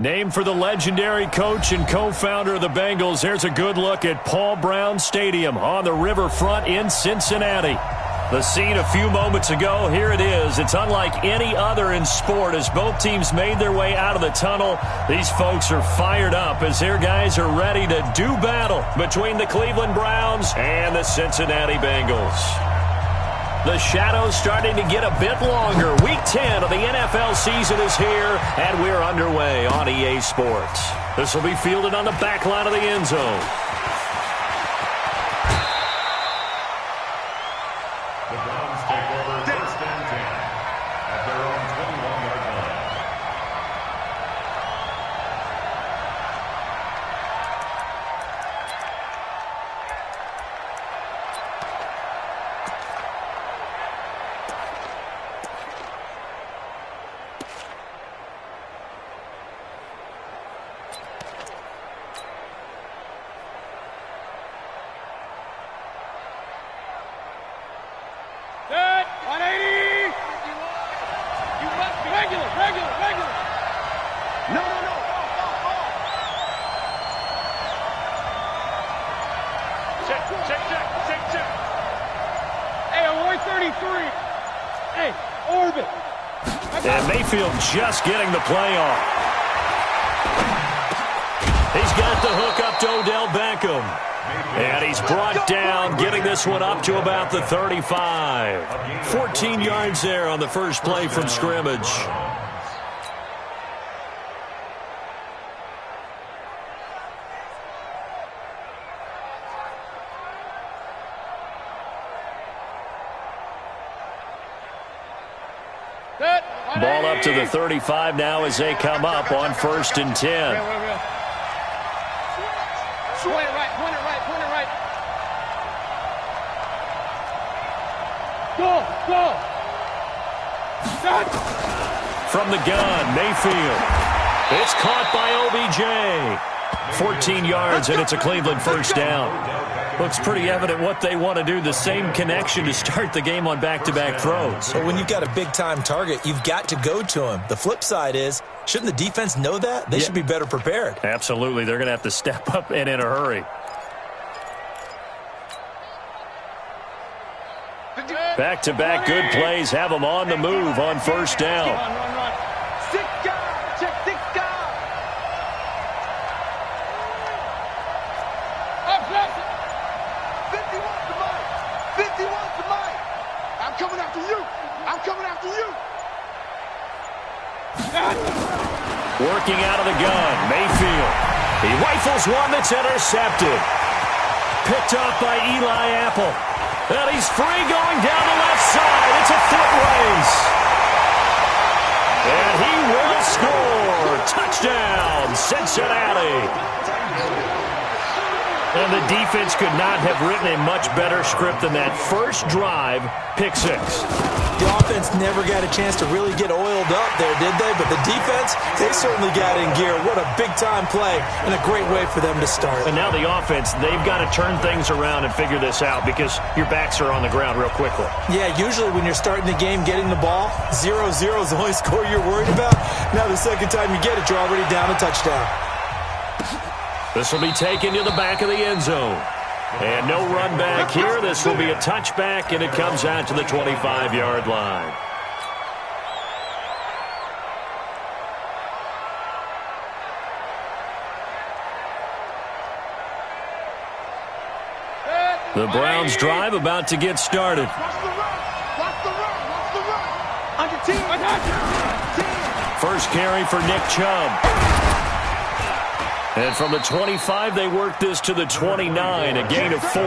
Named for the legendary coach and co-founder of the Bengals, there's a good look at Paul Brown Stadium on the riverfront in Cincinnati. The scene a few moments ago, here it is. It's unlike any other in sport as both teams made their way out of the tunnel. These folks are fired up as their guys are ready to do battle between the Cleveland Browns and the Cincinnati Bengals. The shadow's starting to get a bit longer. Week 10 of the NFL season is here, and we're underway on EA Sports. This will be fielded on the back line of the end zone. The Browns take over first and 10 at their own 21-yard line. And Mayfield just getting the play off. He's got the hook up to Odell Beckham. And he's brought down, getting this one up to about the 35. 14 yards there on the first play from scrimmage. Ball up to the 35 now as they come up on first and 10. Point it right. Go. From the gun, Mayfield. It's caught by OBJ. 14 yards, and it's a Cleveland first down. Looks pretty evident what they want to do, the same connection to start the game on back-to-back throws. Well, when you've got a big-time target, you've got to go to him. The flip side is, shouldn't the defense know that? They should be better prepared. Absolutely. They're going to have to step up and in a hurry. Back-to-back good plays have them on the move on first down. Run. Six guys. Check 6 guys. Up, 50 wants the mic. 50 wants the mic. I'm coming after you. Working out of the gun, Mayfield. He rifles one that's intercepted. Picked off by Eli Apple. And he's free going down the left side. It's a foot race. And he will score. Touchdown, Cincinnati. And the defense could not have written a much better script than that first drive, pick 6. The offense never got a chance to really get oiled up there, did they? But the defense, they certainly got in gear. What a big-time play and a great way for them to start. And now the offense, they've got to turn things around and figure this out because your backs are on the ground real quickly. Yeah, usually when you're starting the game, getting the ball, 0-0 is the only score you're worried about. Now the second time you get it, you're already down a touchdown. This will be taken to the back of the end zone. And no run back here. This will be a touchback, and it comes out to the 25-yard line. The Browns drive about to get started. Watch the run. Under 10. First carry for Nick Chubb. And from the 25, they work this to the 29, a gain of 4.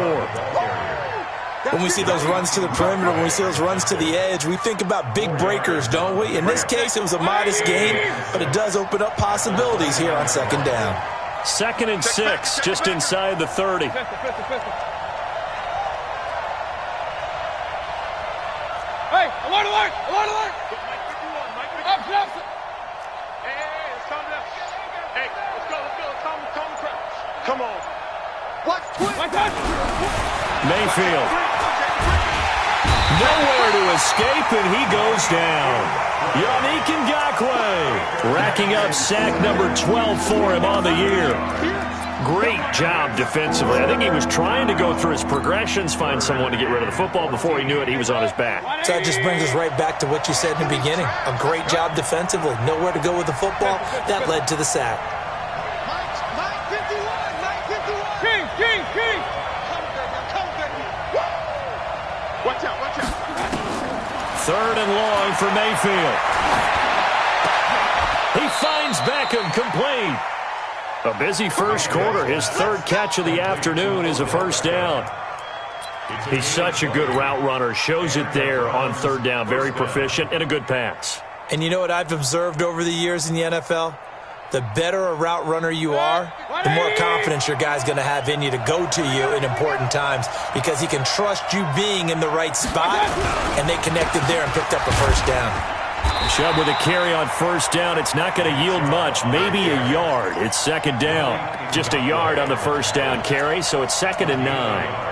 When we see those runs to the perimeter, when we see those runs to the edge, we think about big breakers, don't we? In this case, it was a modest gain, but it does open up possibilities here on second down. 2nd and 6, just inside the 30. Hey, alert! Up, Johnson! Hey, it's time to... Hey, let's go. Come on. Watch quick. Mayfield. Nowhere to escape, and he goes down. Yannick Ngakoue racking up sack number 12 for him on the year. Great job defensively. I think he was trying to go through his progressions, find someone to get rid of the football. Before he knew it, he was on his back. So that just brings us right back to what you said in the beginning. A great job defensively. Nowhere to go with the football. That led to the sack. King. Watch out. Third and long for Mayfield. He finds Beckham complete. A busy first quarter. His third catch of the afternoon is a first down. He's such a good route runner. Shows it there on third down. Very proficient and a good pass. And you know what I've observed over the years in the NFL? The better a route runner you are, the more confidence your guy's going to have in you to go to you in important times because he can trust you being in the right spot, and they connected there and picked up a first down. Chubb with a carry on first down. It's not going to yield much, maybe a yard. It's second down. Just a yard on the first down carry, so it's 2nd and 9.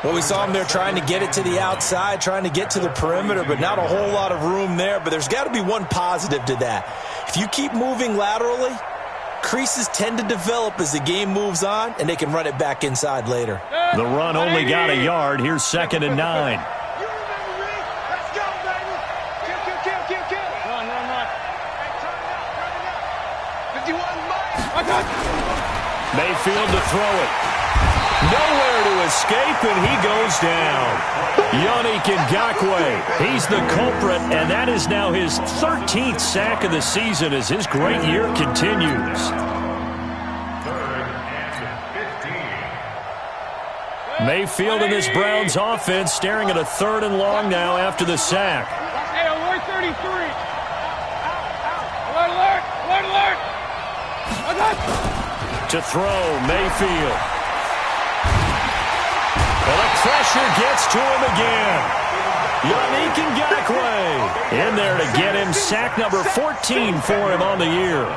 Well, we saw him there trying to get it to the outside, trying to get to the perimeter, but not a whole lot of room there. But there's got to be one positive to that. If you keep moving laterally, creases tend to develop as the game moves on, and they can run it back inside later. The run only got a yard. Here's 2nd and 9. Mayfield to throw it. Nowhere to escape, and he goes down. Yannick Ngakoue, he's the culprit, and that is now his 13th sack of the season as his great year continues. 3rd and 15. Mayfield and this Browns offense staring at a 3rd and long now after the sack. Hey, alert 33. Alert. To throw, Mayfield. Well, the pressure gets to him again. Yannick Ngakoue in there to get him sack number 14 for him on the year.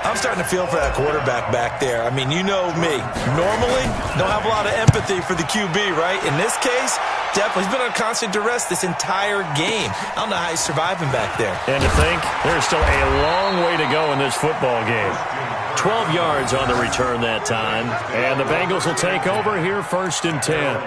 I'm starting to feel for that quarterback back there. I mean, you know me. Normally, don't have a lot of empathy for the QB, right? In this case, definitely. He's been on constant duress this entire game. I don't know how he's surviving back there. And to think, there's still a long way to go in this football game. 12 yards on the return that time. And the Bengals will take over here 1st and 10.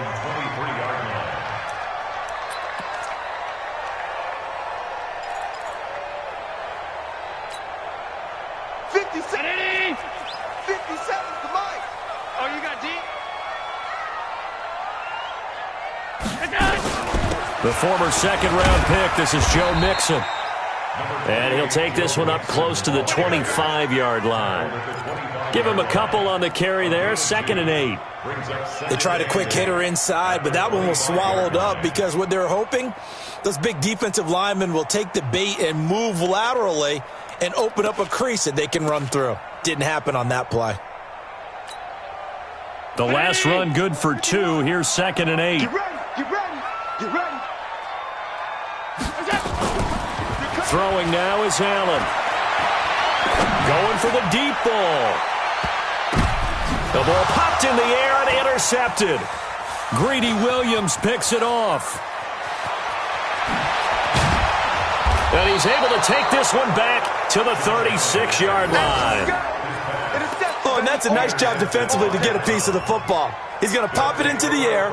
The former 2nd-round pick, this is Joe Mixon. And he'll take this one up close to the 25-yard line. Give him a couple on the carry there, 2nd and 8. They tried a quick hitter inside, but that one was swallowed up because what they're hoping, those big defensive linemen will take the bait and move laterally and open up a crease that they can run through. Didn't happen on that play. The last run good for 2. Here's 2nd and 8. Get ready. Throwing now is Allen. Going for the deep ball. The ball popped in the air and intercepted. Greedy Williams picks it off. And he's able to take this one back to the 36-yard line. Oh, and that's a nice job defensively to get a piece of the football. He's going to pop it into the air,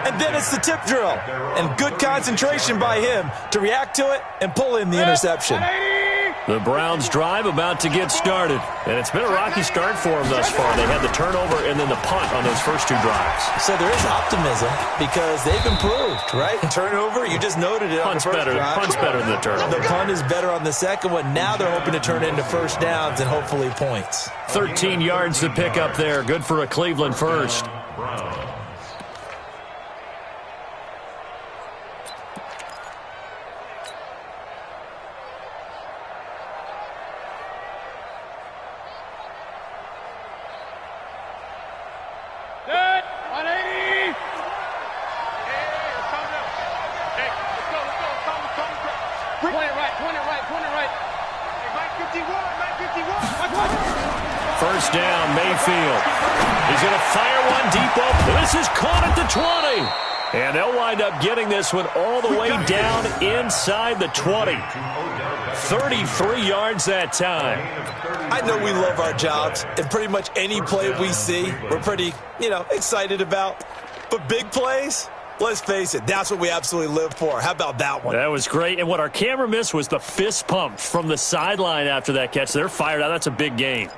and then it's the tip drill. And good concentration by him to react to it and pull in the interception. The Browns drive about to get started. And it's been a rocky start for them thus far. They had the turnover and then the punt on those first 2 drives. So there is optimism because they've improved, right? Turnover, you just noted it on the first drive. Punt's better than the turnover. The punt is better on the second one. Now they're hoping to turn it into first downs and hopefully points. 13 yards to pick up there. Good for a Cleveland first. First down, Mayfield. He's going to fire one deep up. This is caught at the 20. And they'll wind up getting this one all the way down inside the 20. 33 yards that time. I know we love our jobs, and pretty much any play we see, we're pretty, excited about. But big plays, let's face it, that's what we absolutely live for. How about that one? That was great. And what our camera missed was the fist pump from the sideline after that catch. They're fired out. That's a big gain.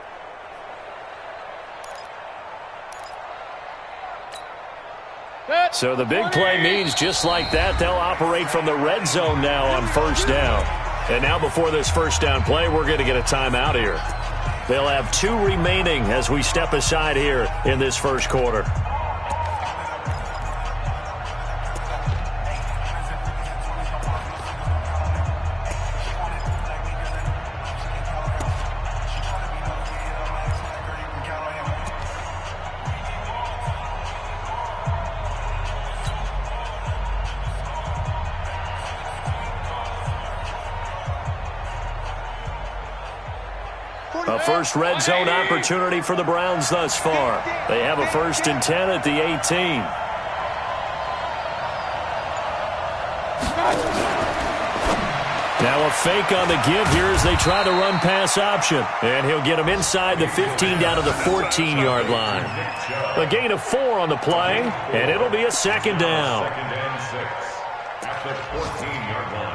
So the big play means just like that, they'll operate from the red zone now on first down. And now before this first down play, we're going to get a timeout here. They'll have 2 remaining as we step aside here in this first quarter. A first red zone opportunity for the Browns thus far. They have a 1st and 10 at the 18. Now a fake on the give here as they try to run pass option. And he'll get him inside the 15 down to the 14-yard line. A gain of 4 on the play, and it'll be a 2nd down. 2nd and 6 at the 14-yard line.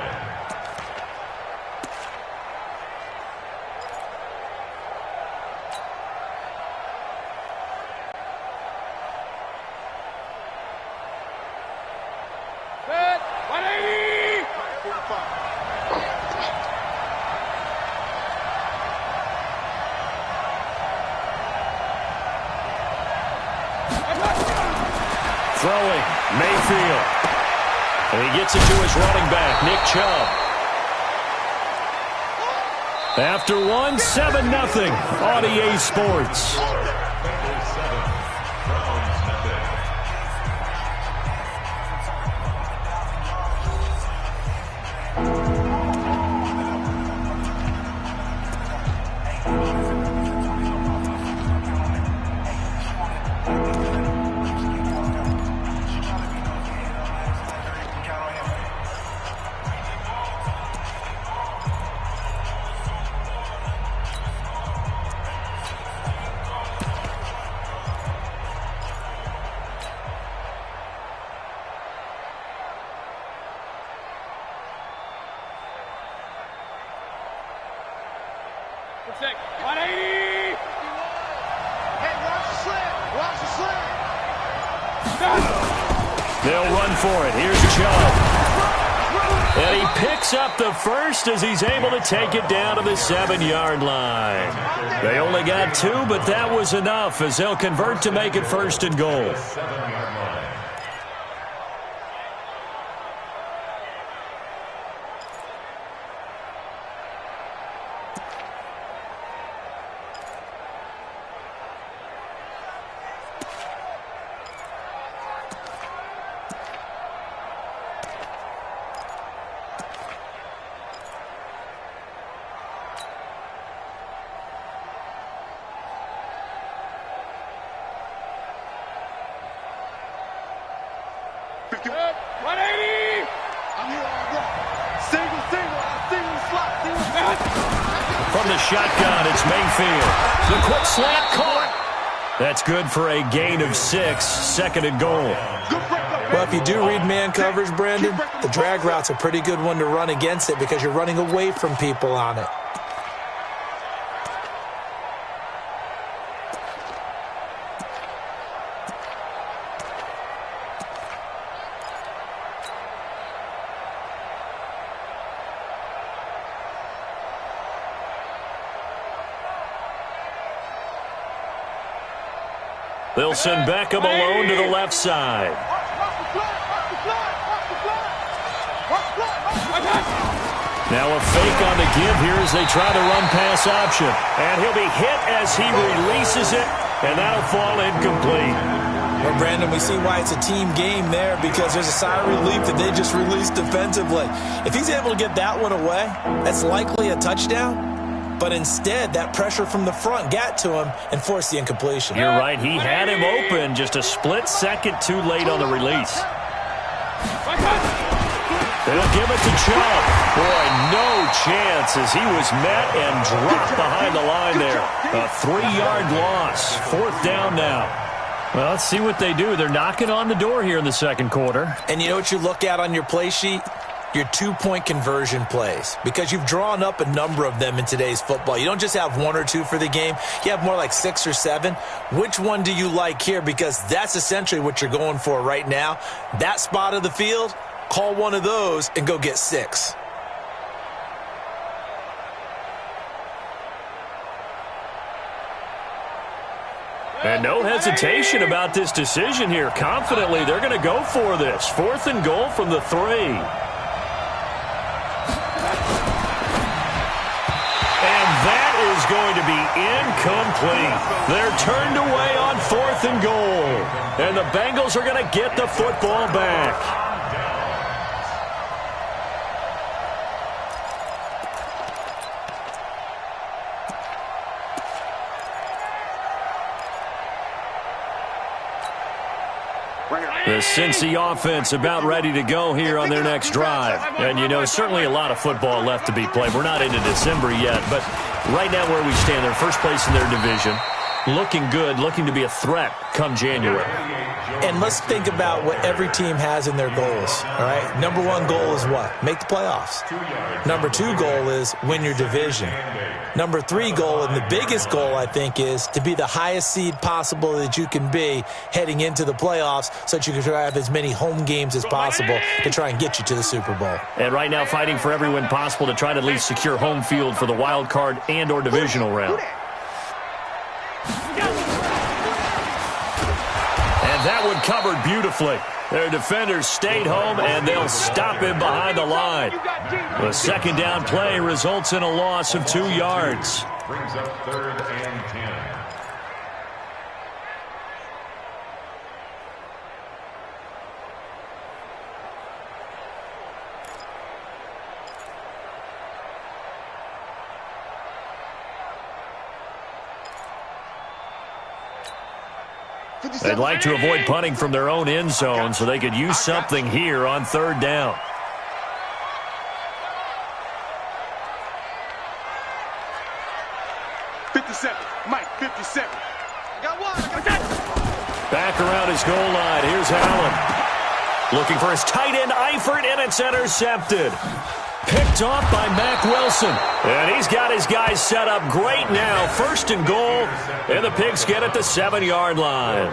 Throwing, Mayfield. And he gets it to his running back, Nick Chubb. After 7-0 on EA Sports. They'll run for it. Here's Chubb. And he picks up the first as he's able to take it down to the 7-yard line. They only got 2, but that was enough as they'll convert to make it 1st and goal. 7-yard line. From the shotgun, it's Mayfield. The quick slant caught. That's good for a gain of 6, 2nd and goal. Well, if you do read man coverage, Brandon, the drag route's a pretty good one to run against it because you're running away from people on it. They'll send Beckham alone to the left side. Now a fake on the give here as they try to run pass option. And he'll be hit as he releases it, and that'll fall incomplete. Well, Brandon, we see why it's a team game there because there's a sigh of relief that they just released defensively. If he's able to get that one away, that's likely a touchdown. But instead, that pressure from the front got to him and forced the incompletion. You're right. He had him open, just a split second too late on the release. They'll give it to Chubb. Boy, no chance as he was met and dropped behind the line there. A 3-yard loss. 4th down now. Well, let's see what they do. They're knocking on the door here in the second quarter. And you know what you look at on your play sheet? Your 2-point conversion plays, because you've drawn up a number of them in today's football. You don't just have 1 or 2 for the game. You have more like 6 or 7. Which one do you like here? Because that's essentially what you're going for right now. That spot of the field, call one of those and go get 6. And no hesitation about this decision here. Confidently, they're going to go for this. 4th and goal from the 3. And that is going to be incomplete. They're turned away on 4th and goal. And the Bengals are going to get the football back. The Cincy offense about ready to go here on their next drive. And, you know, certainly a lot of football left to be played. We're not into December yet, but right now where we stand, they're first place in their division. Looking good, looking to be a threat come January. And let's think about what every team has in their goals, all right? Number 1 goal is what? Make the playoffs. Number 2 goal is win your division. Number 3 goal, and the biggest goal, I think, is to be the highest seed possible that you can be heading into the playoffs so that you can try to have as many home games as possible to try and get you to the Super Bowl. And right now fighting for every win possible to try to at least secure home field for the wild card and or divisional round. And that one covered beautifully. Their defenders stayed home, and they'll stop him behind the line. The second down play results in a loss of 2 yards. Brings up 3rd and 10. They'd like to avoid punting from their own end zone so they could use something here on 3rd down. Mike, 57. Got one. Back around his goal line. Here's Allen. Looking for his tight end, Eifert, and it's intercepted. Picked off by Mack Wilson. And he's got his guys set up great now. 1st and goal, and the Pigskin at the 7-yard line.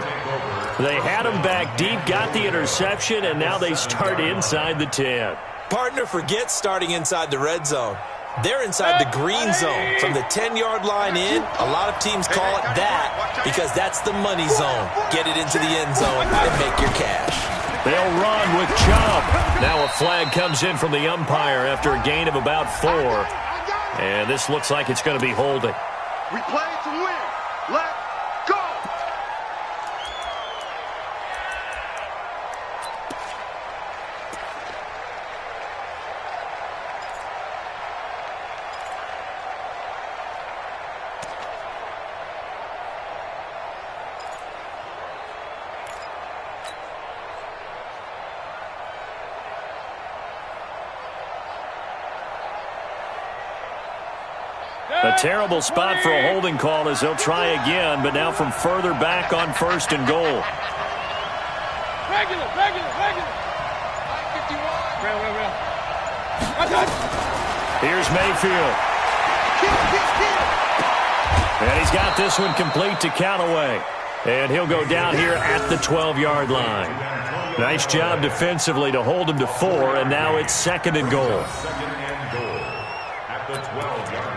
They had him back deep, got the interception, and now they start inside the 10. Partner, forget starting inside the red zone. They're inside the green zone. From the 10-yard line in, a lot of teams call it that because that's the money zone. Get it into the end zone and make your cash. They'll run with Chubb. Now a flag comes in from the umpire after a gain of about 4. And this looks like it's going to be holding. We play to win. Let's go. A terrible spot for a holding call as they'll try again, but now from further back on 1st and goal. Regular. 51. Here's Mayfield. And he's got this one complete to Callaway. And he'll go down here at the 12-yard line. Nice job defensively to hold him to 4, and now it's 2nd and goal. 2nd and goal at the 12-yard line.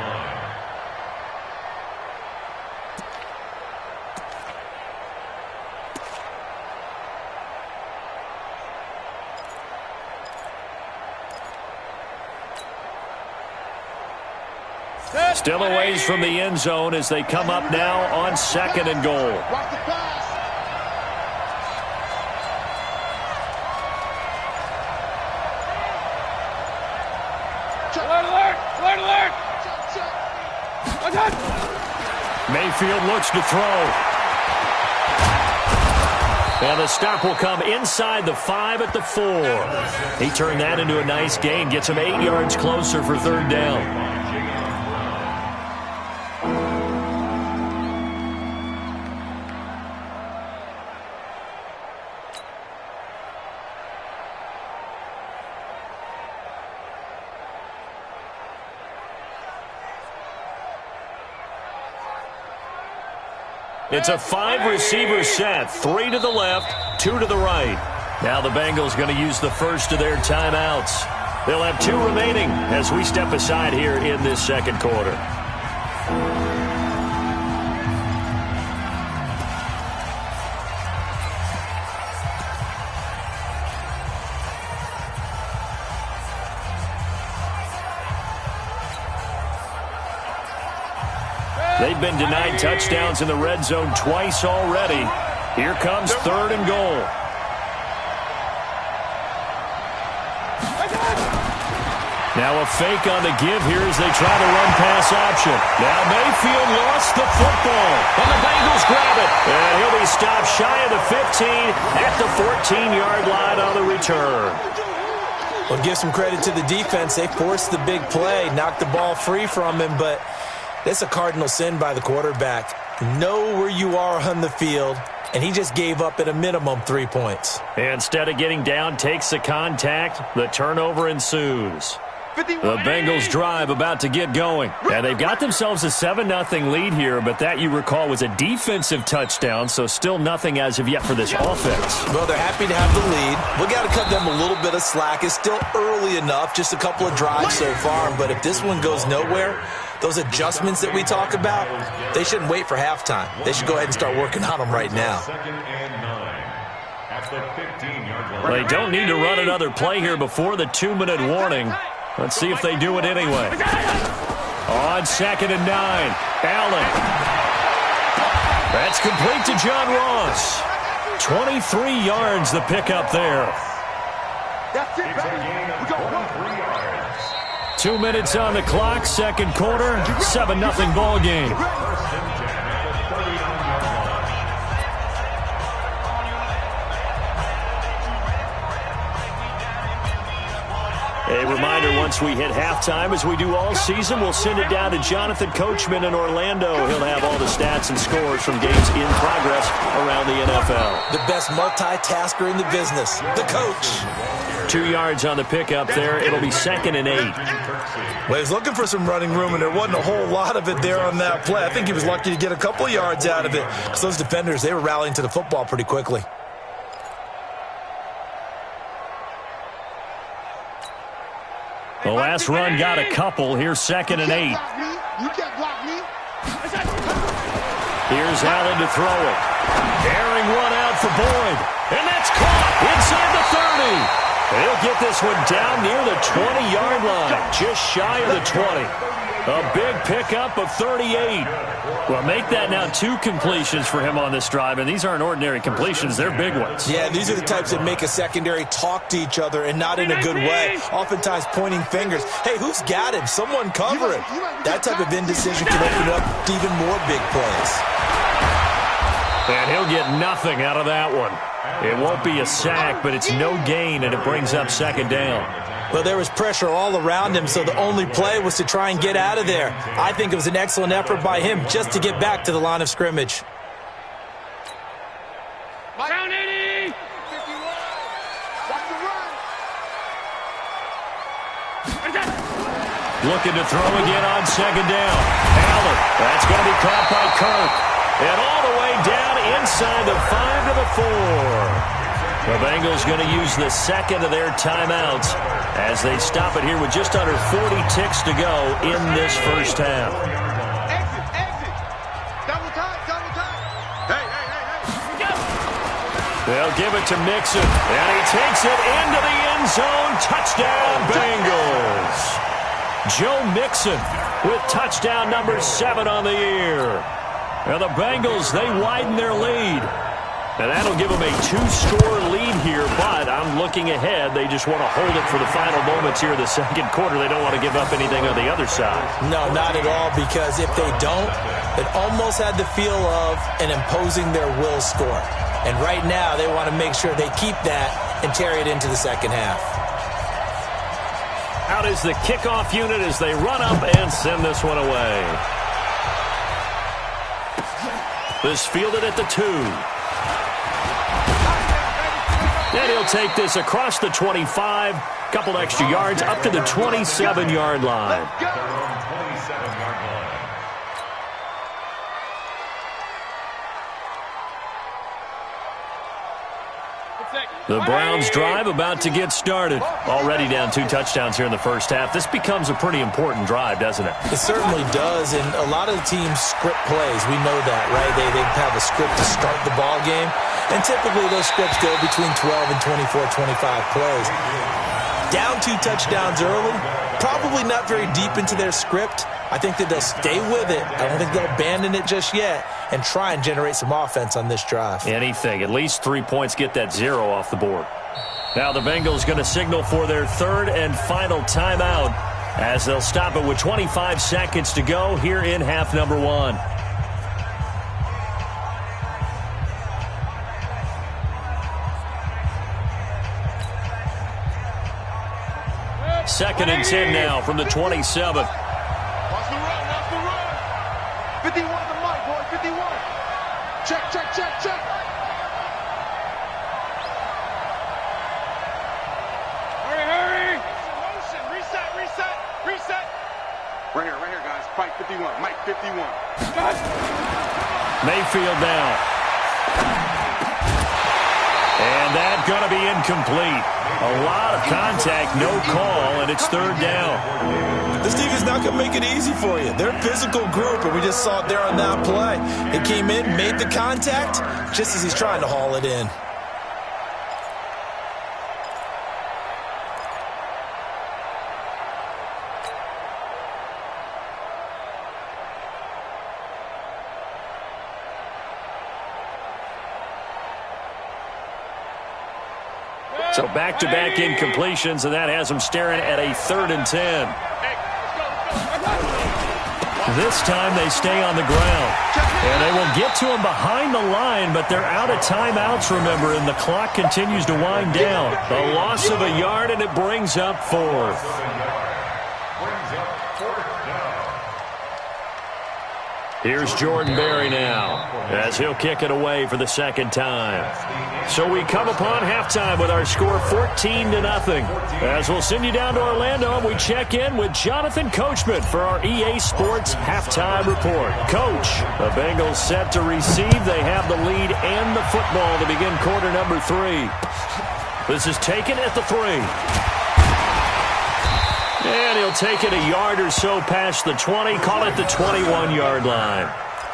Still a ways from the end zone as they come up now on 2nd and goal. Watch the pass. Alert! Mayfield looks to throw. And the stop will come inside the 5 at the 4. He turned that into a nice gain, gets him 8 yards closer for third down. It's a 5-receiver set, 3 to the left, 2 to the right. Now the Bengals going to use the first of their timeouts. They'll have 2 remaining as we step aside here in this second quarter. They've been denied touchdowns in the red zone twice already. Here comes 3rd and goal. Now a fake on the give here as they try to run pass option. Now Mayfield lost the football, and the Bengals grab it. And he'll be stopped shy of the 15 at the 14-yard line on the return. Well, give some credit to the defense. They forced the big play, knocked the ball free from him, but that's a cardinal sin by the quarterback. Know where you are on the field, and he just gave up at a minimum 3 points. Instead of getting down, takes the contact. The turnover ensues. The Bengals drive about to get going. And they've got themselves a 7-0 lead here, but that, you recall, was a defensive touchdown, so still nothing as of yet for this offense. Well, they're happy to have the lead. We got to cut them a little bit of slack. It's still early enough, just a couple of drives so far, but if this one goes nowhere, those adjustments that we talk about, they shouldn't wait for halftime. They should go ahead and start working on them right now. They don't need to run another play here before the 2-minute warning. Let's see if they do it anyway. On 2nd and 9, Allen. That's complete to John Ross. 23 yards the pickup there. That's it, baby. We got 3 yards. 2 minutes on the clock, second quarter, 7-0 ball game. A reminder, once we hit halftime, as we do all season, we'll send it down to Jonathan Coachman in Orlando. He'll have all the stats and scores from games in progress around the NFL. The best multitasker in the business, the coach. 2 yards on the pickup there. It'll be 2nd and 8. Well, he was looking for some running room, and there wasn't a whole lot of it there on that play. I think he was lucky to get a couple of yards out of it, because those defenders, they were rallying to the football pretty quickly. The last run got a couple. Here's 2nd and 8. You can't block me. Here's Allen to throw it. Airing one out for Boyd. And that's caught inside the 30. He'll get this one down near the 20-yard line, just shy of the 20. A big pickup of 38. Well, make that now 2 completions for him on this drive, and these aren't ordinary completions. They're big ones. Yeah, these are the types that make a secondary talk to each other, and not in a good way. Oftentimes pointing fingers. Hey, who's got him? Someone cover him. That type of indecision can open up to even more big plays. And he'll get nothing out of that one. It won't be a sack, but it's no gain, and it brings up 2nd down. Well, there was pressure all around him, so the only play was to try and get out of there. I think it was an excellent effort by him just to get back to the line of scrimmage. Down 80. 51. Watch the run. Looking to throw again on 2nd down. Allen, that's going to be caught by Kirk. And all the way down inside the 5 to the 4. The Bengals going to use the 2nd of their timeouts as they stop it here with just under 40 ticks to go in this first half. Exit. Double time. Hey. They'll give it to Mixon, and he takes it into the end zone. Touchdown, Bengals. Joe Mixon with touchdown number 7 on the year. Now the Bengals, they widen their lead. And that'll give them a 2-score lead here, but I'm looking ahead. They just want to hold it for the final moments here in the second quarter. They don't want to give up anything on the other side. No, not at all, because if they don't, it almost had the feel of an imposing their will score. And right now, they want to make sure they keep that and carry it into the second half. Out is the kickoff unit as they run up and send this one away. This fielded at the 2. And he'll take this across the 25. Couple extra yards up to the 27-yard line. Their own 27-yard line. The Browns drive about to get started. Already down 2 touchdowns here in the first half. This becomes a pretty important drive, doesn't it? It certainly does, and a lot of the teams script plays. We know that, right? They have a script to start the ball game, and typically those scripts go between 12 and 24, 25 plays. Down 2 touchdowns early, probably not very deep into their script. I think that they'll stay with it. I don't think they'll abandon it just yet and try and generate some offense on this drive. Anything. At least 3 points, get that 0 off the board. Now the Bengals going to signal for their 3rd and final timeout as they'll stop it with 25 seconds to go here in half number 1. Second and 10 now from the 27. Watch the run, watch the run. 51 to Mike, boy, 51. Check, check, check, check. Hurry, hurry. Motion, reset, reset, reset. Right here, guys. Mike 51, Mike 51. Mayfield now. And that's going to be incomplete. A lot of contact, no call, and it's 3rd down. This defense is not going to make it easy for you. They're a physical group, and we just saw it there on that play. He came in, made the contact, just as he's trying to haul it in. So back-to-back incompletions, and that has them staring at a 3rd and 10. This time they stay on the ground. And they will get to him behind the line, but they're out of timeouts, remember, and the clock continues to wind down. The loss of a yard, and it brings up 4th. Here's Jordan Berry now as he'll kick it away for the 2nd time. So we come upon halftime with our score 14-0. As we'll send you down to Orlando, and we check in with Jonathan Coachman for our EA Sports Halftime Report. Coach, the Bengals set to receive. They have the lead and the football to begin quarter number 3. This is taken at the 3. And he'll take it a yard or so past the 20, call it the 21-yard line.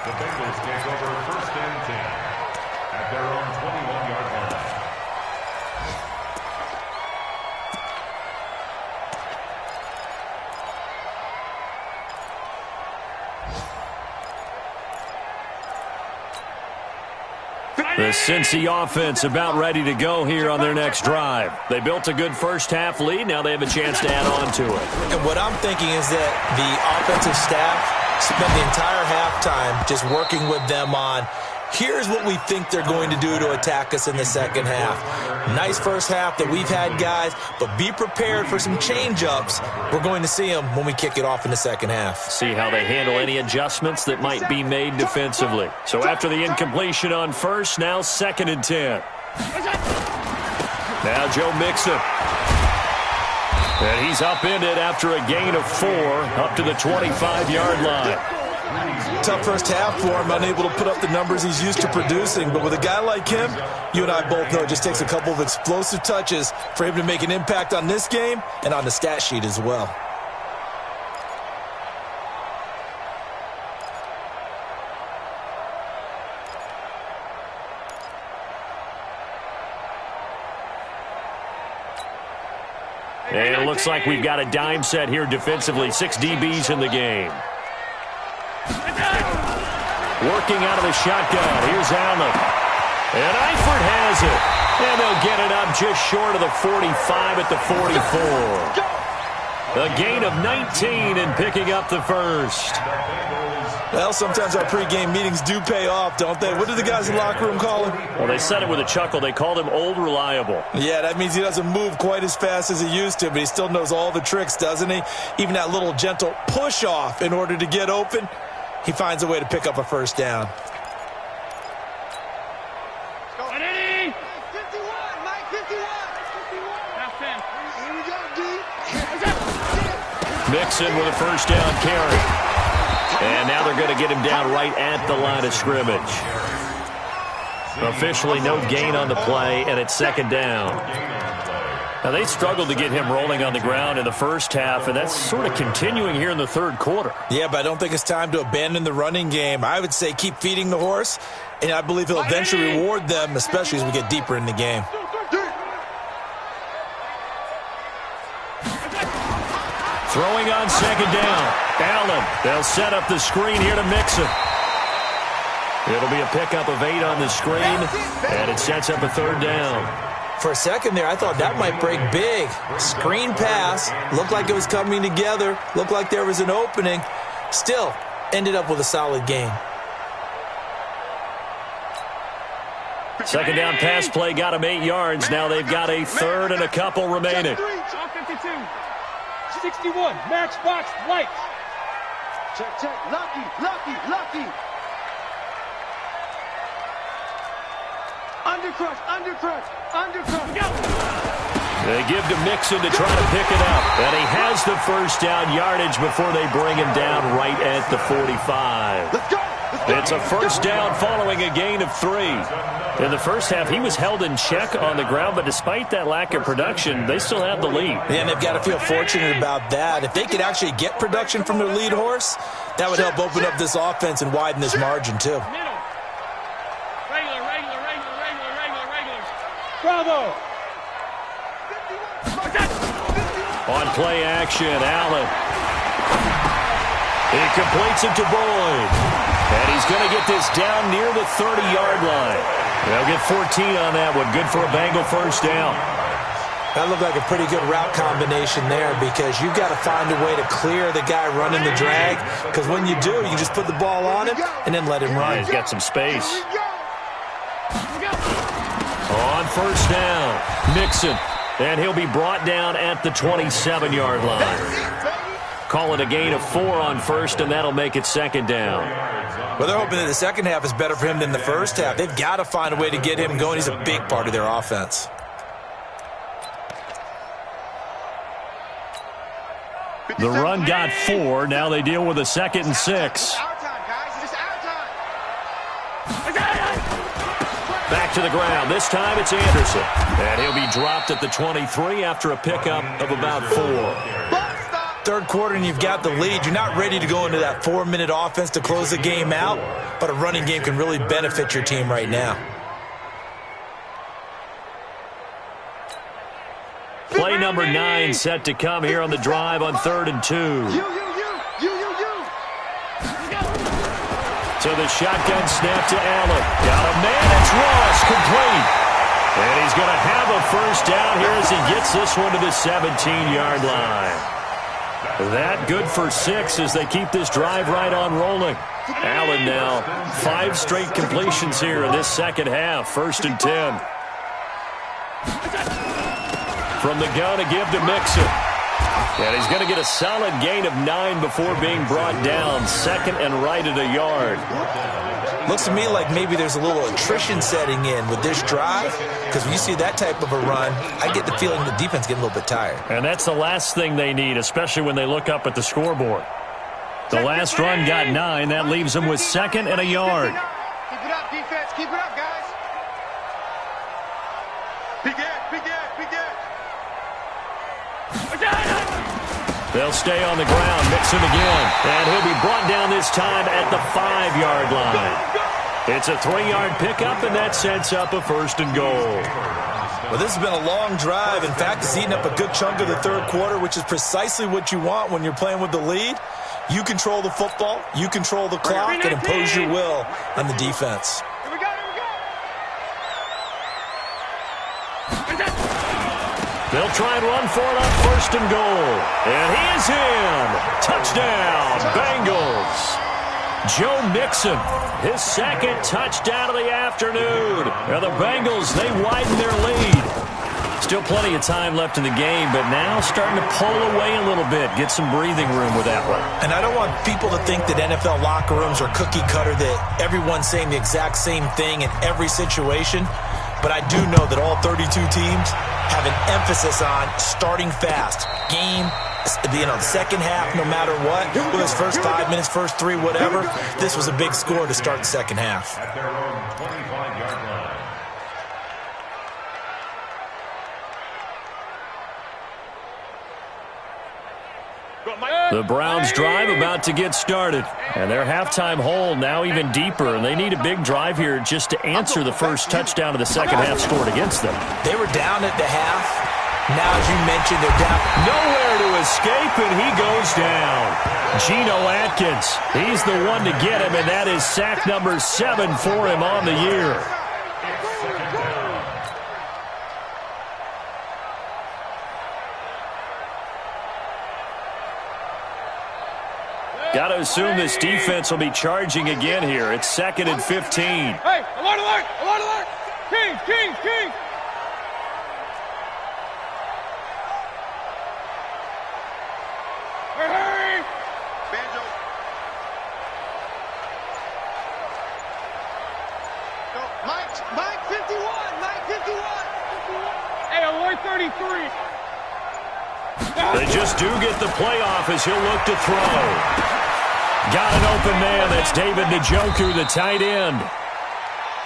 The Bengals take over 1st and 10 at their own 21-yard line. The Cincy offense about ready to go here on their next drive. They built a good first half lead. Now they have a chance to add on to it. And what I'm thinking is that the offensive staff spent the entire halftime just working with them on, here's what we think they're going to do to attack us in the second half. Nice first half that we've had, guys, but be prepared for some change-ups. We're going to see them when we kick it off in the second half. See how they handle any adjustments that might be made defensively. So after the incompletion on 1st, now 2nd and 10. Now Joe Mixon. And he's upended after a gain of 4 up to the 25-yard line. Tough first half for him, unable to put up the numbers he's used to producing. But with a guy like him, you and I both know it just takes a couple of explosive touches for him to make an impact on this game and on the stat sheet as well. And it looks like we've got a dime set here defensively. 6 DBs in the game. Working out of the shotgun. Here's Allen. And Eifert has it. And they'll get it up just short of the 45 at the 44. A gain of 19 and picking up the first. The Bengals Well, sometimes our pregame meetings do pay off, don't they? What do the guys in the locker room call him? Well, they said it with a chuckle. They called him Old Reliable. Yeah, that means he doesn't move quite as fast as he used to, but he still knows all the tricks, doesn't he? Even that little gentle push-off in order to get open, he finds a way to pick up a first down. Mixon with a first down carry. And now they're going to get him down right at the line of scrimmage. Officially no gain on the play, and it's second down. Now, they struggled to get him rolling on the ground in the first half, and that's sort of continuing here in the third quarter. Yeah, but I don't think it's time to abandon the running game. I would say keep feeding the horse, and I believe he'll eventually reward them, especially as we get deeper in the game. Throwing on second down. Allen, they'll set up the screen here to Mixon. It'll be a pickup of 8 on the screen, and it sets up a third down. For a second there, I thought that might break big. Screen pass, looked like it was coming together, looked like there was an opening. Still, ended up with a solid gain. Second down pass play got him 8 yards. Now they've got a third and a couple remaining. 61, matchbox, light. Check. Lucky. Undercrush. They give to Mixon to try to pick it up. And he has the first down yardage before they bring him down right at the 45. Let's go. It's a first down following a gain of 3. In the first half, he was held in check on the ground, but despite that lack of production, they still have the lead. And they've got to feel fortunate about that. If they could actually get production from their lead horse, that would help open up this offense and widen this margin, too. Regular. Bravo. On play action, Allen. He completes it to Boyd. And he's going to get this down near the 30-yard line. They'll get 14 on that one. Good for a Bengal first down. That looked like a pretty good route combination there because you've got to find a way to clear the guy running the drag, because when you do, you just put the ball on him and then let him run. He's got some space. On first down, Mixon. And he'll be brought down at the 27-yard line. Call it a gain of 4 on first, and that'll make it second down. Well, they're hoping that the second half is better for him than the first half. They've got to find a way to get him going. He's a big part of their offense. The run got 4. Now they deal with a 2nd and 6. Back to the ground. This time it's Anderson. And he'll be dropped at the 23 after a pickup of about 4. Third quarter and you've got the lead. You're not ready to go into that 4-minute offense to close the game out, but a running game can really benefit your team right now. Play number 9 set to come here on the drive on 3rd and 2. So the shotgun snap to Allen. Got a man, it's Ross, complete. And he's going to have a first down here as he gets this one to the 17-yard line. That good for 6 as they keep this drive right on rolling. Allen now 5 straight completions here in this second half. 1st and 10. From the gun to give to Mixon. And he's going to get a solid gain of 9 before being brought down. 2nd and right at a yard. Looks to me like maybe there's a little attrition setting in with this drive, because when you see that type of a run, I get the feeling the defense getting a little bit tired. And that's the last thing they need, especially when they look up at the scoreboard. The last run got 9. That leaves them with 2nd and a yard. Keep it up, defense. Keep it up, guys. Big Ed. They'll stay on the ground, Mixon again. And he'll be brought down this time at the 5-yard line. It's a 3-yard pickup, and that sets up a 1st and goal. Well, this has been a long drive. In fact, it's eaten up a good chunk of the third quarter, which is precisely what you want when you're playing with the lead. You control the football, you control the clock, and impose your will on the defense. They'll try and run for it on 1st and goal. And he is in. Touchdown, Bengals. Joe Mixon, his second touchdown of the afternoon. Now the Bengals, they widen their lead. Still plenty of time left in the game, but now starting to pull away a little bit, get some breathing room with that one. And I don't want people to think that NFL locker rooms are cookie cutter, that everyone's saying the exact same thing in every situation. But I do know that all 32 teams have an emphasis on starting fast. Game, the second half, no matter what, whether it's first 5 minutes, first 3, whatever, this was a big score to start the second half. At their own 25-yard line. The Browns drive about to get started. And their halftime hole now even deeper. And they need a big drive here just to answer the first touchdown of the second half scored against them. They were down at the half. Now, as you mentioned, they're down. Nowhere to escape, and he goes down. Geno Atkins, he's the one to get him, and that is sack number 7 for him on the year. Got to assume this defense will be charging again here. It's 2nd and 15. Hey, alert, alert, alert, alert! King, king, king! Hey, hurry! Banjo. Go. Mike 51, Mike 51. Hey, alert 33! They just do get the playoff as he'll look to throw. Got an open man. That's David Njoku, the tight end.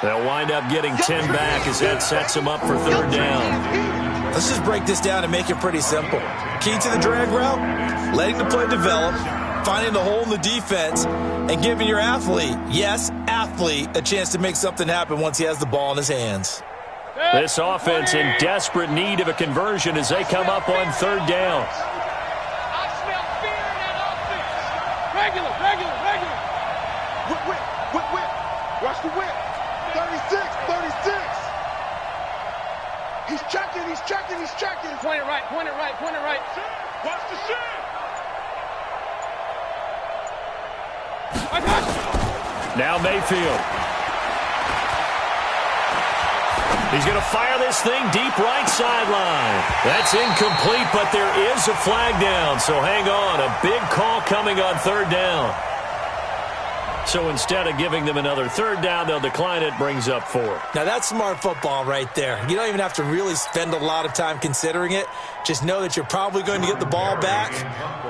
They'll wind up getting 10 back as that sets them up for 3rd down. Let's just break this down and make it pretty simple. Key to the drag route, letting the play develop, finding the hole in the defense, and giving your athlete, yes, athlete, a chance to make something happen once he has the ball in his hands. This offense in desperate need of a conversion as they come up on 3rd down. I smell fear in that offense. Regular, regular, regular. Whip, whip, whip, whip. Watch the whip. 36, 36. He's checking, he's checking, he's checking. Point it right, point it right, point it right. Watch the shit. I got you. Now Mayfield. He's going to fire this thing deep right sideline. That's incomplete, but there is a flag down. So hang on. A big call coming on 3rd down. So instead of giving them another 3rd down, they'll decline it. Brings up 4. Now, that's smart football right there. You don't even have to really spend a lot of time considering it. Just know that you're probably going to get the ball back.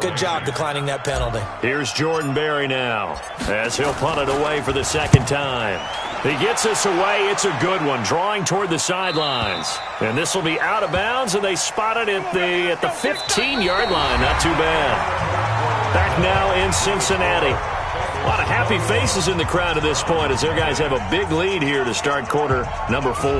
Good job declining that penalty. Here's Jordan Berry now as he'll punt it away for the 2nd time. He gets us away. It's a good one, drawing toward the sidelines. And this will be out of bounds, and they spot it at the 15-yard line. Not too bad. Back now in Cincinnati. A lot of happy faces in the crowd at this point as their guys have a big lead here to start quarter number 4.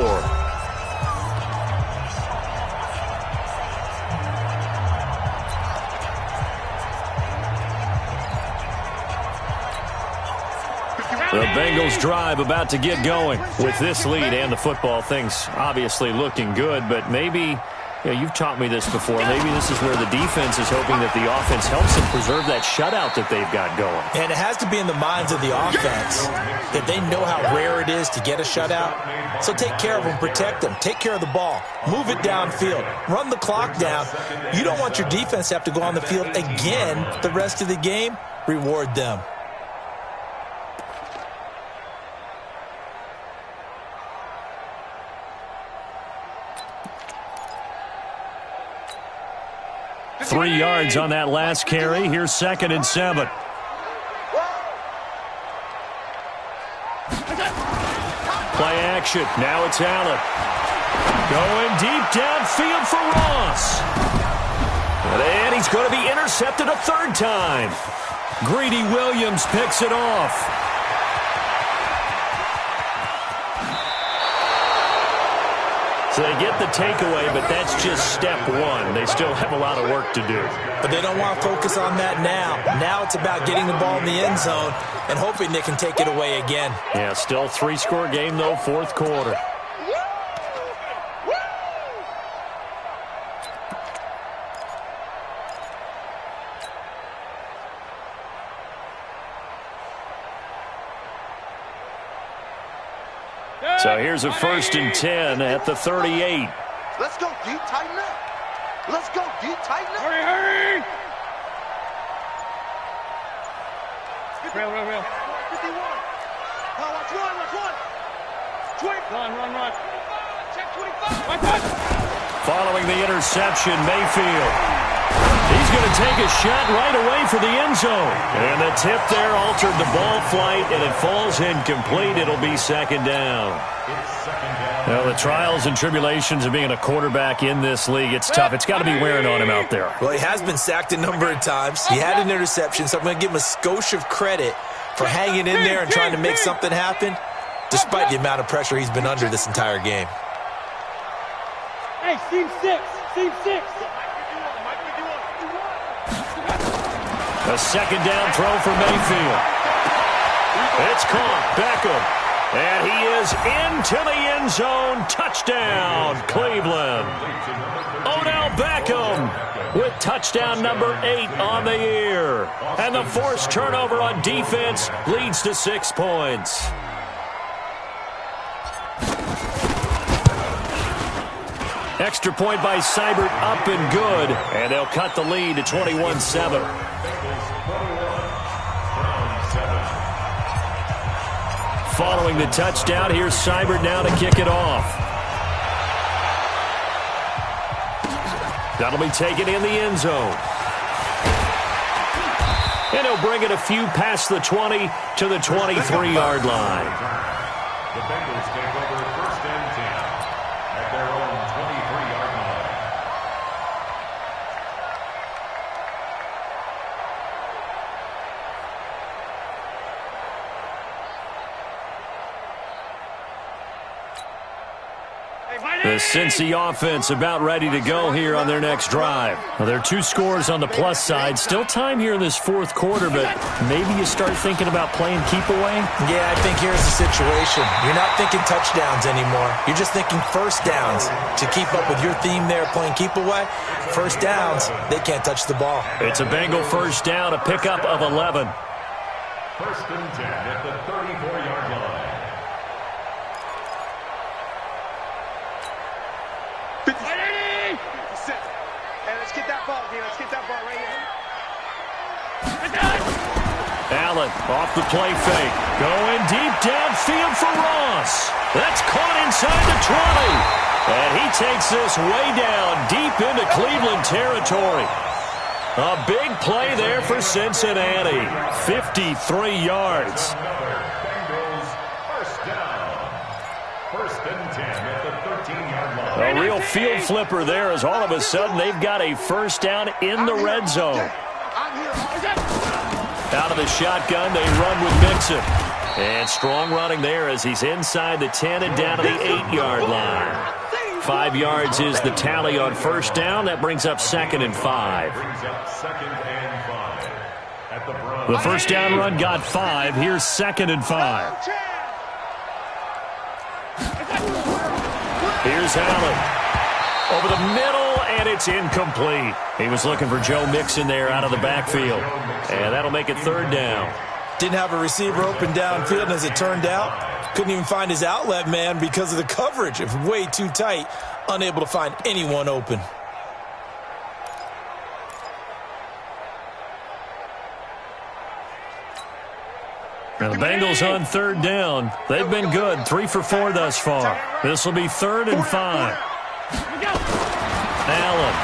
The Bengals drive about to get going with this lead and the football. Things obviously looking good, but maybe, you've taught me this before, maybe this is where the defense is hoping that the offense helps them preserve that shutout that they've got going. And it has to be in the minds of the offense that they know how rare it is to get a shutout. So take care of them, protect them, take care of the ball, move it downfield, run the clock down. You don't want your defense to have to go on the field again the rest of the game. Reward them. Three yards on that last carry. Here's 2nd and 7. Play action. Now it's Allen. Going deep downfield for Ross. And he's going to be intercepted a 3rd time. Greedy Williams picks it off. So they get the takeaway, but that's just step 1. They still have a lot of work to do. But they don't want to focus on that now. Now it's about getting the ball in the end zone and hoping they can take it away again. Yeah, still 3-score game, though, 4th quarter. Now here's a 1st and 10 at the 38. Let's go deep, tighten up. Let's go deep, tighten up. Hurry, hurry! Real. 51. Watch one. 20. Run. Check 25. Right back. Following the interception, Mayfield. He's going to take a shot right away for the end zone. And the tip there altered the ball flight, and it falls incomplete. It'll be 2nd down. Now, the trials and tribulations of being a quarterback in this league, it's tough. It's got to be wearing on him out there. Well, he has been sacked a number of times. He had an interception, so I'm going to give him a skosh of credit for hanging in there and trying to make something happen, despite the amount of pressure he's been under this entire game. Hey, Team 6. A 2nd down throw for Mayfield. It's caught. Beckham. And he is into the end zone. Touchdown, Cleveland. Odell Beckham with touchdown number 8 on the year. And the forced turnover on defense leads to 6 points. Extra point by Seibert, up and good. And they'll cut the lead to 21-7. Following the touchdown, here's Seibert now to kick it off. That'll be taken in the end zone. And he'll bring it a few past the 20 to the 23-yard line. The Bengals take over 1st and 10 at their own 23-yard line. The Cincy offense about ready to go here on their next drive. Well, there are 2 scores on the plus side. Still time here in this 4th quarter, but maybe you start thinking about playing keep away? Yeah, I think here's the situation. You're not thinking touchdowns anymore. You're just thinking 1st downs. To keep up with your theme there, playing keep away, 1st downs, they can't touch the ball. It's a Bengal 1st down, a pickup of 11. 1st and 10 at the 34-yard line. Allen off the play fake. Going deep downfield for Ross. That's caught inside the 20. And he takes this way down deep into Cleveland territory. A big play there for Cincinnati. 53 yards. Bengals 1st down. 1st and 10 at the 13-yard line. A real field flipper there as all of a sudden they've got a 1st down in the red zone. Out of the shotgun, they run with Mixon. And strong running there as he's inside the 10 and down to the 8-yard line. 5 yards is the tally on 1st down. That brings up 2nd and 5. The 1st down run got 5. Here's 2nd and 5. Here's Allen. Over the middle, and it's incomplete. He was looking for Joe Mixon there out of the backfield. And that'll make it 3rd down. Didn't have a receiver open downfield, and as it turned out, couldn't even find his outlet man because of the coverage. It was way too tight, unable to find anyone open. Now the Bengals on 3rd down. They've been good, 3 for 4 thus far. This will be 3rd and 5. Allen.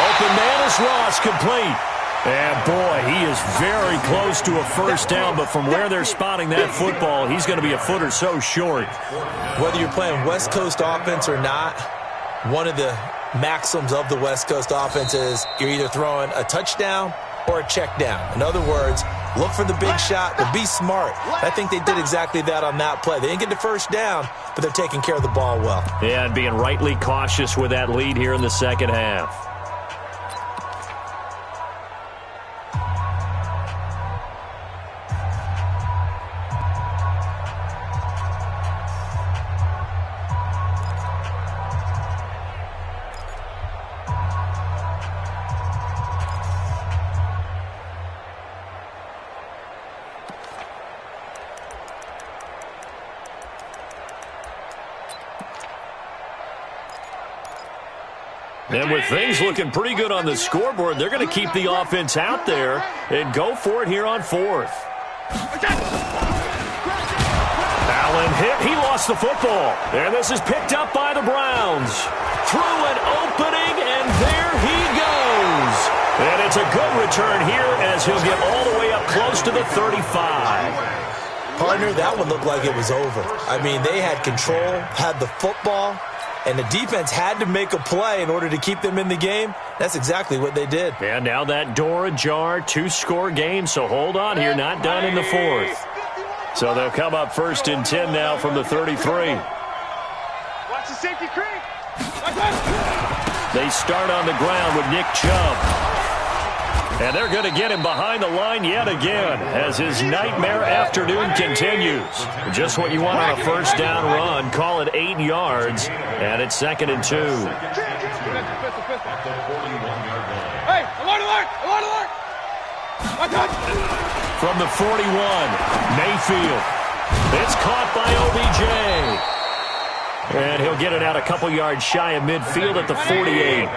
Open man is Ross, complete. And boy, he is very close to a 1st down, but from where they're spotting that football, he's going to be a foot or so short. Whether you're playing West Coast offense or not, one of the maxims of the West Coast offense is you're either throwing a touchdown or a check down. In other words, look for the big shot, but be smart. I think they did exactly that on that play. They didn't get the 1st down, but they're taking care of the ball well. Yeah, and being rightly cautious with that lead here in the 2nd half. And with things looking pretty good on the scoreboard, they're going to keep the offense out there and go for it here on fourth. Allen hit. He lost the football. And this is picked up by the Browns. Through an opening, and there he goes. And it's a good return here as he'll get all the way up close to the 35. Partner, that one looked like it was over. I mean, they had control, had the football, and the defense had to make a play in order to keep them in the game. That's exactly what they did. And now that door ajar, 2-score game, so hold on here, not done in the fourth. So they'll come up 1st and 10 now from the 33. Watch the safety creep. They start on the ground with Nick Chubb. And they're going to get him behind the line yet again as his nightmare afternoon continues. Just what you want on a first down run. Call it 8 yards, and it's 2nd and 2. Hey, alert, alert, alert, alert. From the 41, Mayfield. It's caught by OBJ. And he'll get it out a couple yards shy of midfield at the 48.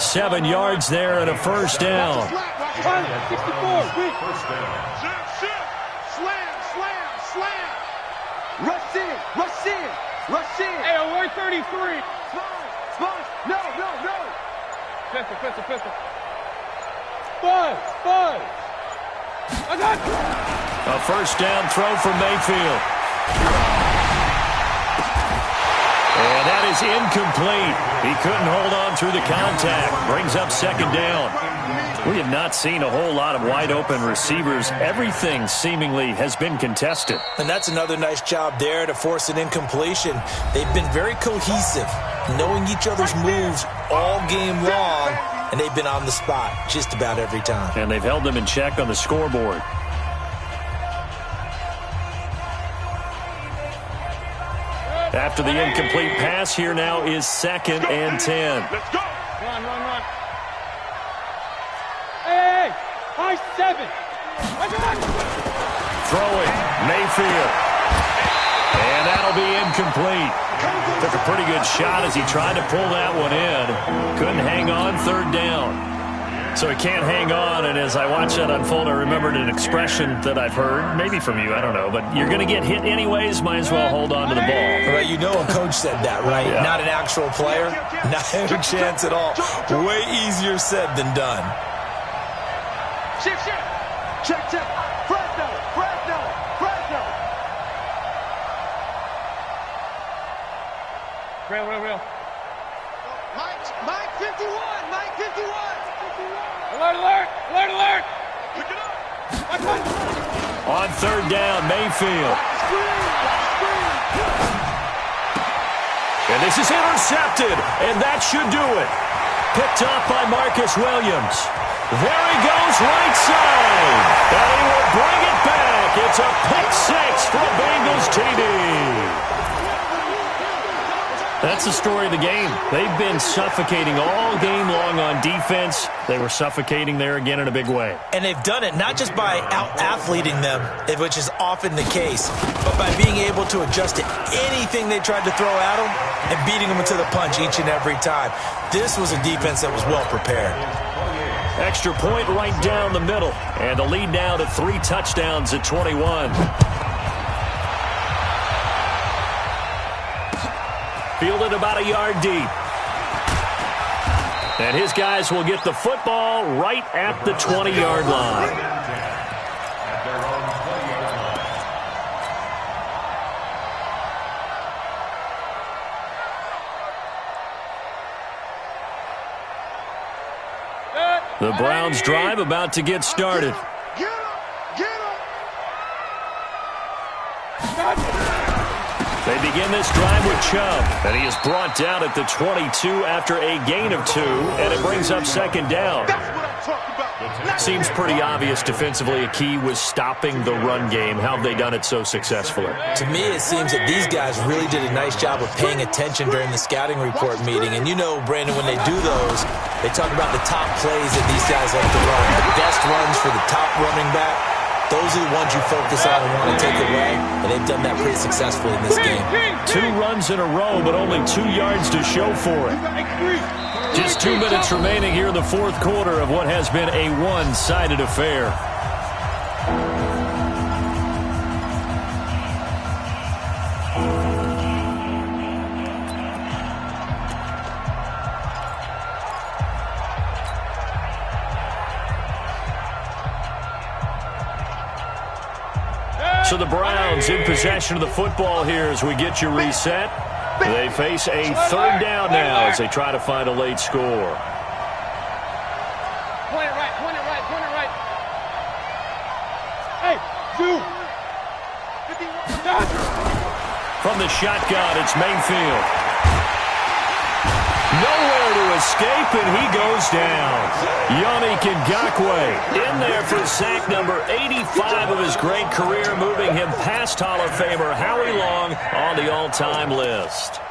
7 yards there and a first down. 64. First down. Slam, slam, slam. Rush in, rush in, rush in. Hey, alert 33. Spot. No. Pistol. Buzz. I got you. A first down throw for Mayfield. And that is incomplete. He couldn't hold on through the contact. Brings up 2nd down. We have not seen a whole lot of wide-open receivers. Everything seemingly has been contested. And that's another nice job there to force an incompletion. They've been very cohesive, knowing each other's moves all game long, and they've been on the spot just about every time. And they've held them in check on the scoreboard. After the incomplete pass, here now is 2nd and 10. Let's go. Run. Hey, high 7. Throwing, Mayfield. And that'll be incomplete. Took a pretty good shot as he tried to pull that one in. Couldn't hang on, 3rd down. So he can't hang on, and as I watch that unfold, I remembered an expression that I've heard, maybe from you, I don't know, but you're going to get hit anyways, might as well hold on to the ball. Right, you know a coach said that, right? Yeah. Not an actual player, not a chance at all. Way easier said than done. Shift. Check. Fresno. Real. Mike 51. Alert. Pick it up. On 3rd down, Mayfield. And this is intercepted, and that should do it. Picked off by Marcus Williams. There he goes, right side. And he will bring it back. It's a pick 6 for Bengals TD. That's the story of the game. They've been suffocating all game long on defense. They were suffocating there again in a big way. And they've done it not just by out-athleting them, which is often the case, but by being able to adjust to anything they tried to throw at them and beating them to the punch each and every time. This was a defense that was well prepared. Extra point right down the middle. And the lead now to 3 touchdowns at 21. Fielded about a yard deep. And his guys will get the football right at the 20-yard line. The Browns drive about to get started. Get him. They begin this drive with Chubb, and he is brought down at the 22 after a gain of 2, and it brings up 2nd down. That's what I'm talking about. Seems pretty obvious defensively a key was stopping the run game. How have they done it so successfully? To me, it seems that these guys really did a nice job of paying attention during the scouting report meeting. And you know, Brandon, when they do those, they talk about the top plays that these guys like to run. The best runs for the top running back. Those are the ones you focus on and want to take away, and they've done that pretty successfully in this game. 2 runs in a row, but only 2 yards to show for it. Just 2 minutes remaining here in the fourth quarter of what has been a one-sided affair. So the Browns in possession of the football here as we get you reset. They face a third down now as they try to find a late score. Point it right, point it right, point it right. Hey, you. From the shotgun, it's Mayfield. Nowhere to escape, and he goes down. Yannick Ngakoue in there for sack number 85 of his great career, moving him past Hall of Famer Howie Long on the all-time list.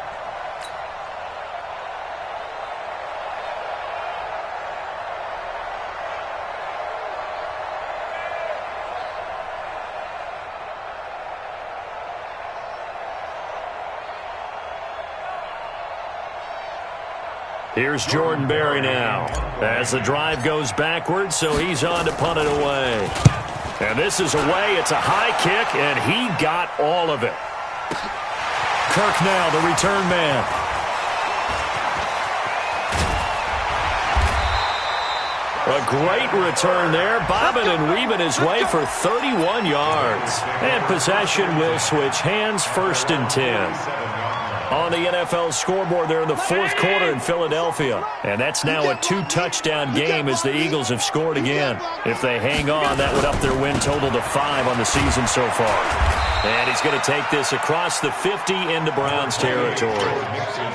Here's Jordan Berry now as the drive goes backwards, so he's on to punt it away. And this is away. It's a high kick, and he got all of it. Kirk now, the return man. A great return there, bobbing and weaving his way for 31 yards. And possession will switch hands, 1st and 10. On the NFL scoreboard there in the fourth quarter in Philadelphia. And that's now a 2-touchdown game as the Eagles have scored again. If they hang on, that would up their win total to 5 on the season so far. And he's going to take this across the 50 into Browns territory.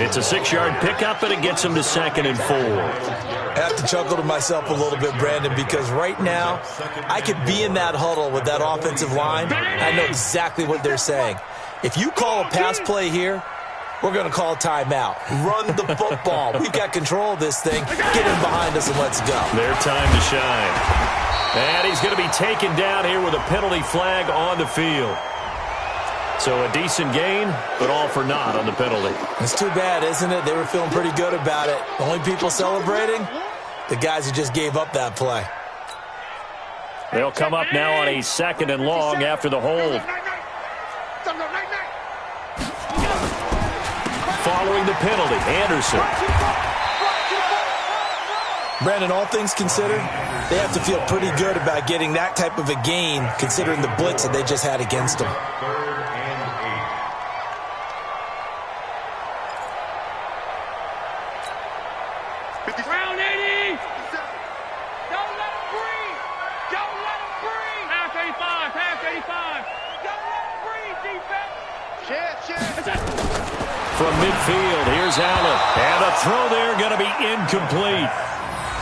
It's a 6-yard pickup, and it gets him to 2nd and 4. I have to chuckle to myself a little bit, Brandon, because right now I could be in that huddle with that offensive line. I know exactly what they're saying. If you call a pass play here, we're going to call a timeout. Run the football. We've got control of this thing. Get in behind us and let's go. Their time to shine. And he's going to be taken down here with a penalty flag on the field. So a decent gain, but all for naught on the penalty. It's too bad, isn't it? They were feeling pretty good about it. The only people celebrating, the guys who just gave up that play. They'll come up now on a 2nd and long after the hold. Following the penalty, Anderson. Brandon, all things considered, they have to feel pretty good about getting that type of a gain, considering the blitz that they just had against them. 3rd and 8. Round 80. Don't let him breathe. Don't let him breathe. Half 85, half 85. Don't let him breathe, defense. From midfield, here's Allen. And the throw there going to be incomplete.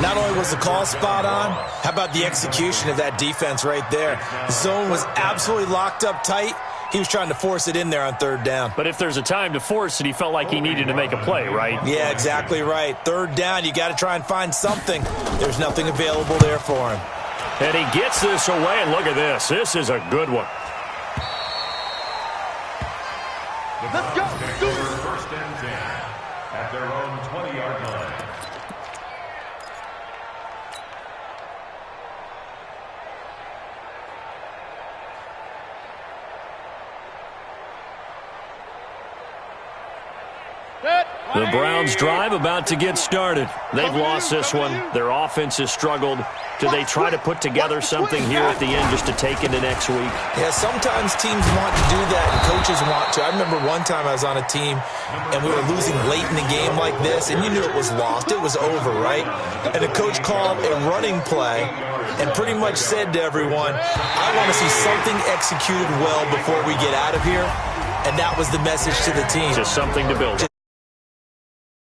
Not only was the call spot on, how about the execution of that defense right there? The zone was absolutely locked up tight. He was trying to force it in there on 3rd down. But if there's a time to force it, he felt like he needed to make a play, right? Yeah, exactly right. 3rd down, you got to try and find something. There's nothing available there for him. And he gets this away, and look at this. This is a good one. Let's go. 1st and 10 at their own 20-yard line. The Browns drive about to get started. They've lost this one. Their offense has struggled. Do they try to put together something here at the end just to take into next week? Yeah, sometimes teams want to do that and coaches want to. I remember one time I was on a team and we were losing late in the game like this, and you knew it was lost. It was over, right? And the coach called a running play and pretty much said to everyone, I want to see something executed well before we get out of here. And that was the message to the team. Just something to build.